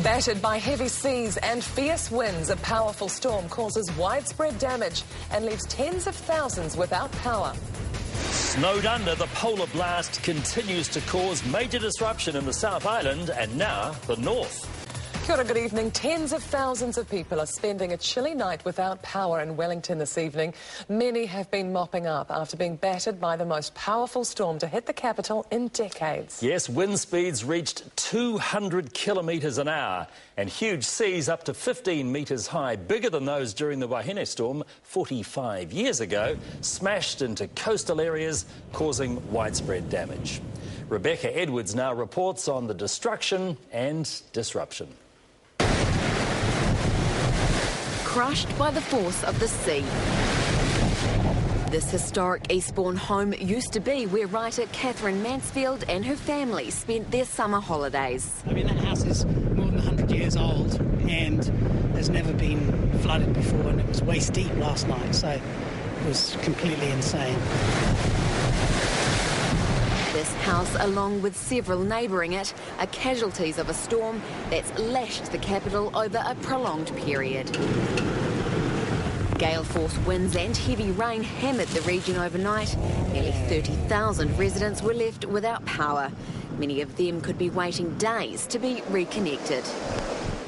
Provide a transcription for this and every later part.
Battered by heavy seas and fierce winds, a powerful storm causes widespread damage and leaves tens of thousands without power. Snowed under, the polar blast continues to cause major disruption in the South Island and now the north. Kia ora, good evening. Tens of thousands of people are spending a chilly night without power in Wellington this evening. Many have been mopping up after being battered by the most powerful storm to hit the capital in decades. Yes, wind speeds reached 200 kilometres an hour and huge seas up to 15 metres high, bigger than those during the Wellington Storm 45 years ago, smashed into coastal areas, causing widespread damage. Rebecca Edwards now reports on the destruction and disruption. Crushed by the force of the sea. This historic Eastbourne home used to be where writer Catherine Mansfield and her family spent their summer holidays. I mean, that house is more than 100 years old and has never been flooded before, and it was waist deep last night, so it was completely insane. This house, along with several neighbouring it, are casualties of a storm that's lashed the capital over a prolonged period. Gale force winds and heavy rain hammered the region overnight. Nearly 30,000 residents were left without power. Many of them could be waiting days to be reconnected.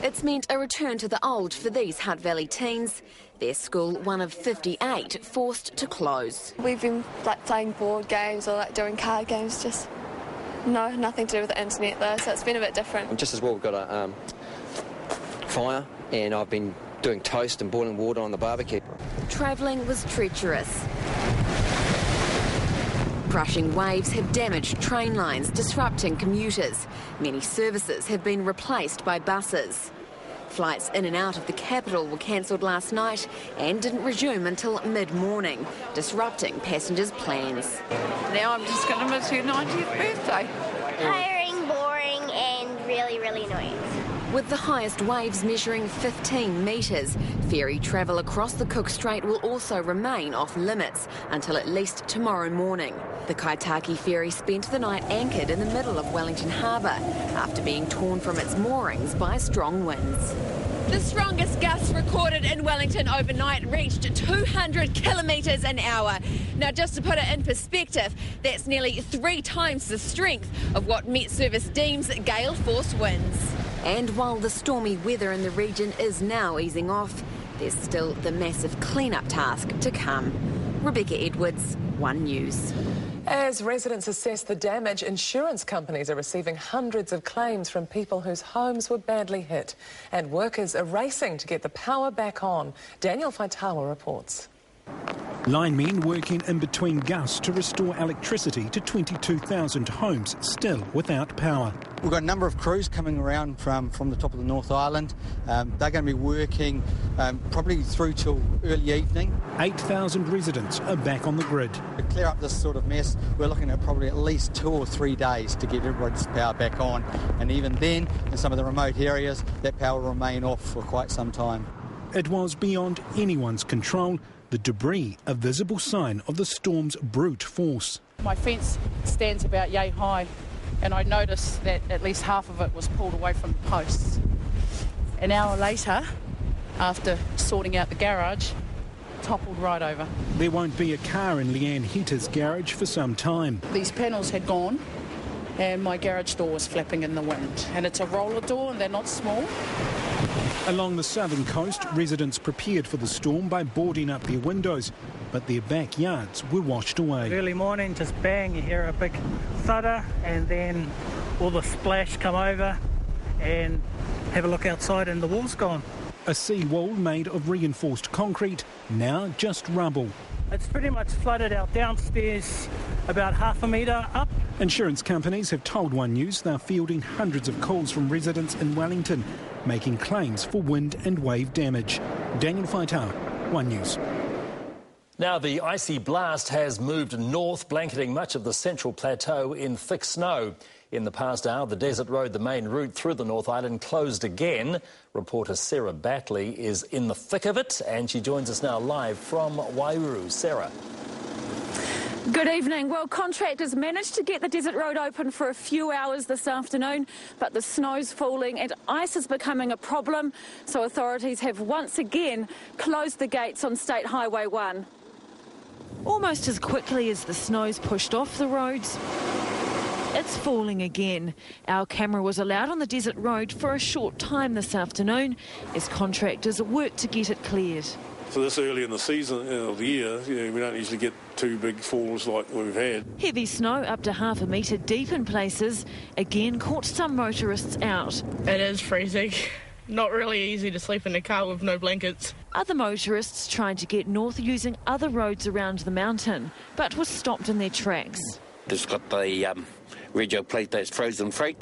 It's meant a return to the old for these Hutt Valley teens. Their school, one of 58, forced to close. We've been playing board games or doing card games, just nothing to do with the internet though, so it's been a bit different. Just as well we've got a fire, and I've been doing toast and boiling water on the barbecue. Travelling was treacherous. Crushing waves have damaged train lines, disrupting commuters. Many services have been replaced by buses. Flights in and out of the capital were cancelled last night and didn't resume until mid-morning, disrupting passengers' plans. Now I'm just going to miss her 90th birthday. Tiring, boring and really, really annoying. With the highest waves measuring 15 metres, ferry travel across the Cook Strait will also remain off limits until at least tomorrow morning. The Kaitaki ferry spent the night anchored in the middle of Wellington Harbour after being torn from its moorings by strong winds. The strongest gusts recorded in Wellington overnight reached 200 kilometres an hour. Now, just to put it in perspective, that's nearly 3 times the strength of what Met Service deems gale force winds. And while the stormy weather in the region is now easing off, there's still the massive clean-up task to come. Rebecca Edwards, One News. As residents assess the damage, insurance companies are receiving hundreds of claims from people whose homes were badly hit. And workers are racing to get the power back on. Daniel Faitawa reports. Linemen working in between gusts to restore electricity to 22,000 homes still without power. We've got a number of crews coming around from the top of the North Island. They're going to be working probably through till early evening. 8,000 residents are back on the grid. To clear up this sort of mess, we're looking at probably at least 2 or 3 days to get everybody's power back on. And even then, in some of the remote areas, that power will remain off for quite some time. It was beyond anyone's control. The debris, a visible sign of the storm's brute force. My fence stands about yay high, and I noticed that at least half of it was pulled away from the posts. An hour later, after sorting out the garage, toppled right over. There won't be a car in Leanne Hetter's garage for some time. These panels had gone, and my garage door was flapping in the wind. And it's a roller door, and they're not small. Along the southern coast, residents prepared for the storm by boarding up their windows, but their backyards were washed away. Early morning, just bang, you hear a big thudder, and then all the splash come over, and have a look outside and the wall's gone. A seawall made of reinforced concrete, now just rubble. It's pretty much flooded out downstairs about half a metre up. Insurance companies have told One News they're fielding hundreds of calls from residents in Wellington, making claims for wind and wave damage. Daniel Faitawa, One News. Now, the icy blast has moved north, blanketing much of the central plateau in thick snow. In the past hour, the desert road, the main route through the North Island, closed again. Reporter Sarah Batley is in the thick of it, and she joins us now live from Wairuru. Sarah. Good evening. Well, contractors managed to get the desert road open for a few hours this afternoon, but the snow's falling and ice is becoming a problem, so authorities have once again closed the gates on State Highway 1. Almost as quickly as the snow's pushed off the roads, it's falling again. Our camera was allowed on the desert road for a short time this afternoon as contractors worked to get it cleared. So this early in the season of the year, we don't usually get too big falls like we've had. Heavy snow up to half a metre deep in places again caught some motorists out. It is freezing. Not really easy to sleep in a car with no blankets. Other motorists tried to get north using other roads around the mountain, but were stopped in their tracks. It's got the radio plate that's frozen freight.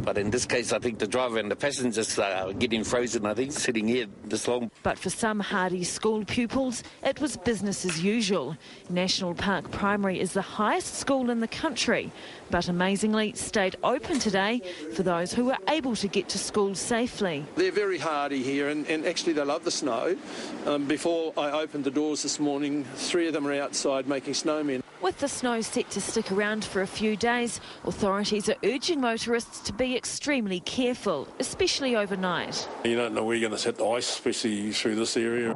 But in this case, I think the driver and the passengers are getting frozen, I think, sitting here this long. But for some hardy school pupils, it was business as usual. National Park Primary is the highest school in the country, but amazingly stayed open today for those who were able to get to school safely. They're very hardy here, and actually they love the snow. Before I opened the doors this morning, 3 of them are outside making snowmen. With the snow set to stick around for a few days, authorities are urging motorists to be extremely careful, especially overnight. You don't know where you're going to hit the ice, especially through this area.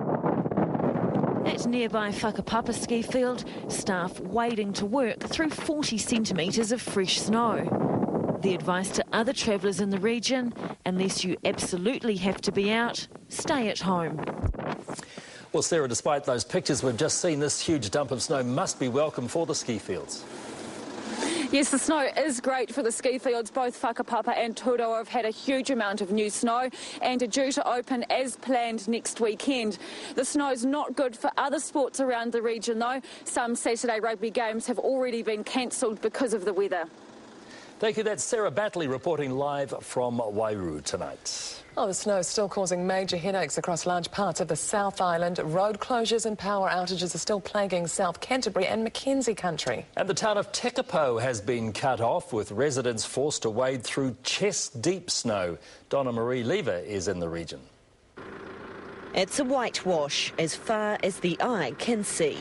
At nearby Whakapapa ski field, staff wading to work through 40 centimetres of fresh snow. The advice to other travellers in the region, unless you absolutely have to be out, stay at home. Well, Sarah, despite those pictures we've just seen, this huge dump of snow must be welcome for the ski fields. Yes, the snow is great for the ski fields. Both Whakapapa and Otago have had a huge amount of new snow and are due to open as planned next weekend. The snow's not good for other sports around the region, though. Some Saturday rugby games have already been cancelled because of the weather. Thank you. That's Sarah Batley reporting live from Wairau tonight. Oh, the snow is still causing major headaches across large parts of the South Island. Road closures and power outages are still plaguing South Canterbury and Mackenzie country. And the town of Tekapo has been cut off, with residents forced to wade through chest-deep snow. Donna Marie Lever is in the region. It's a whitewash as far as the eye can see.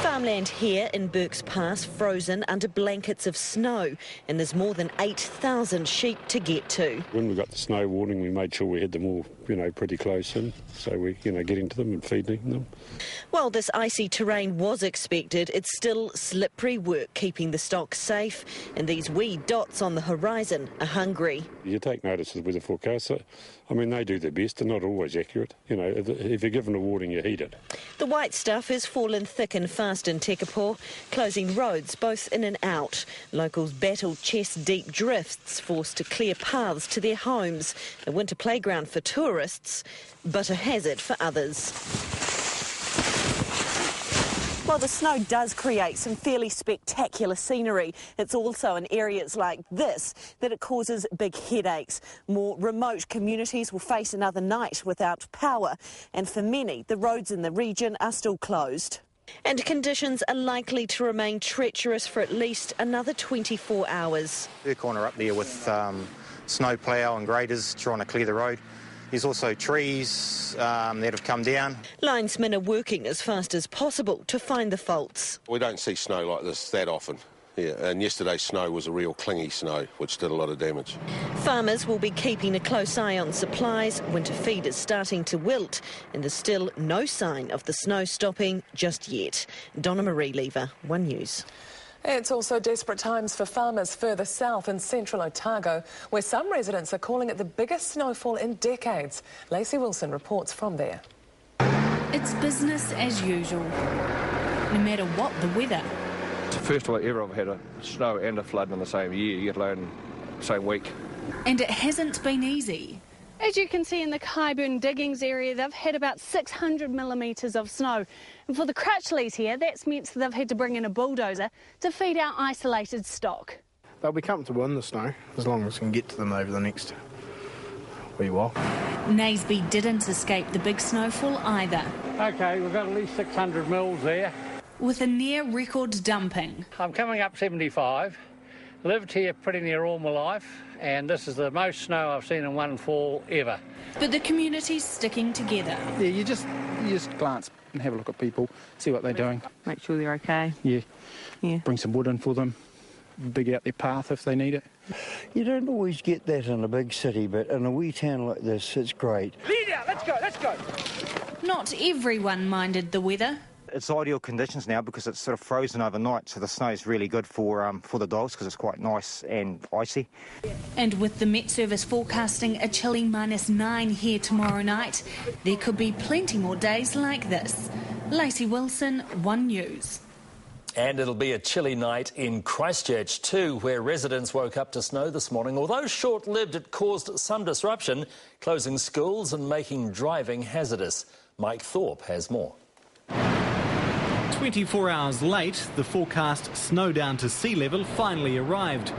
Farmland here in Burke's Pass frozen under blankets of snow, and there's more than 8,000 sheep to get to. When we got the snow warning, we made sure we had them all, pretty close in, so we, getting to them and feeding them. While this icy terrain was expected, it's still slippery work keeping the stock safe, and these wee dots on the horizon are hungry. You take notice of the weather forecaster. They do their best. They're not always accurate. If you're given a warning, you heed it. The white stuff has fallen thick and fast in Tekapo, closing roads both in and out. Locals battle chest-deep drifts, forced to clear paths to their homes. A winter playground for tourists, but a hazard for others. While the snow does create some fairly spectacular scenery, it's also in areas like this that it causes big headaches. More remote communities will face another night without power, and for many, the roads in the region are still closed. And conditions are likely to remain treacherous for at least another 24 hours. Her corner up there with snow plough and graders trying to clear the road. There's also trees that have come down. Linesmen are working as fast as possible to find the faults. We don't see snow like this that often. Yeah, and yesterday's snow was a real clingy snow, which did a lot of damage. Farmers will be keeping a close eye on supplies. Winter feed is starting to wilt, and there's still no sign of the snow stopping just yet. Donna Marie Lever, One News. It's also desperate times for farmers further south in central Otago, where some residents are calling it the biggest snowfall in decades. Lacey Wilson reports from there. It's business as usual, no matter what the weather. It's the first time ever I've had a snow and a flood in the same year, let alone the same week. And it hasn't been easy. As you can see in the Kaiburn diggings area, they've had about 600 millimetres of snow. And for the Crutchleys here, that's meant that they've had to bring in a bulldozer to feed our isolated stock. They'll be comfortable in the snow, as long as we can get to them over the next wee while. Naseby didn't escape the big snowfall either. OK, we've got at least 600 mils there. With a near-record dumping. I'm coming up 75. Lived here pretty near all my life, and this is the most snow I've seen in one fall ever. But the community's sticking together. Yeah, you just glance and have a look at people, see what they're doing. Make sure they're okay. Yeah. Yeah. Bring some wood in for them, dig out their path if they need it. You don't always get that in a big city, but in a wee town like this, it's great. Lead out, let's go, let's go. Not everyone minded the weather. It's ideal conditions now because it's sort of frozen overnight, so the snow is really good for the dogs because it's quite nice and icy. And with the Met Service forecasting a chilly -9 here tomorrow night, there could be plenty more days like this. Lacey Wilson, One News. And it'll be a chilly night in Christchurch too, where residents woke up to snow this morning. Although short-lived, it caused some disruption, closing schools and making driving hazardous. Mike Thorpe has more. 24 hours late, the forecast snow down to sea level finally arrived.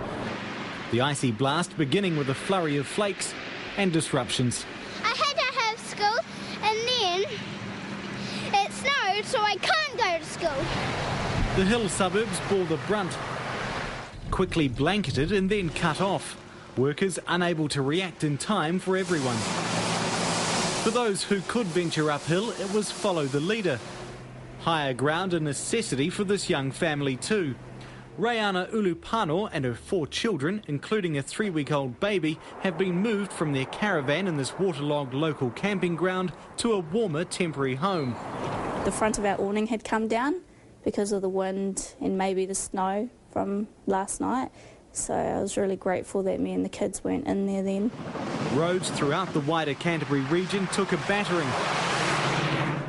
The icy blast beginning with a flurry of flakes and disruptions. I had to have school and then it snowed, so I can't go to school. The hill suburbs bore the brunt. Quickly blanketed and then cut off. Workers unable to react in time for everyone. For those who could venture uphill, it was follow the leader. Higher ground a necessity for this young family too. Rayana Ulupano and her 4 children, including a 3-week-old baby, have been moved from their caravan in this waterlogged local camping ground to a warmer temporary home. The front of our awning had come down because of the wind and maybe the snow from last night. So I was really grateful that me and the kids weren't in there then. Roads throughout the wider Canterbury region took a battering.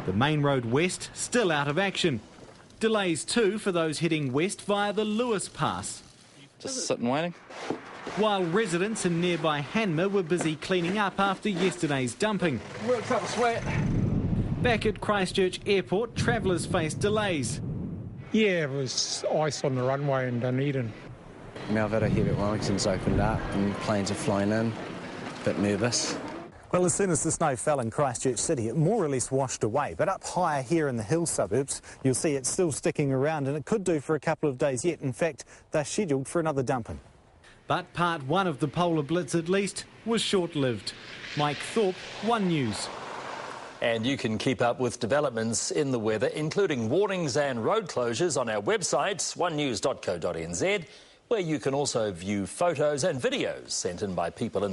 The main road west still out of action. Delays too for those heading west via the Lewis Pass. Just sitting waiting. While residents in nearby Hanmer were busy cleaning up after yesterday's dumping. Worked up a sweat. Back at Christchurch Airport, travellers faced delays. Yeah, it was ice on the runway in Dunedin. Malvita here at Wellington's opened up and planes are flying in. A bit nervous. Well, as soon as the snow fell in Christchurch City, it more or less washed away. But up higher here in the hill suburbs, you'll see it's still sticking around, and it could do for a couple of days yet. In fact, they're scheduled for another dumping. But part 1 of the polar blitz, at least, was short-lived. Mike Thorpe, One News. And you can keep up with developments in the weather, including warnings and road closures, on our website, onenews.co.nz, where you can also view photos and videos sent in by people in the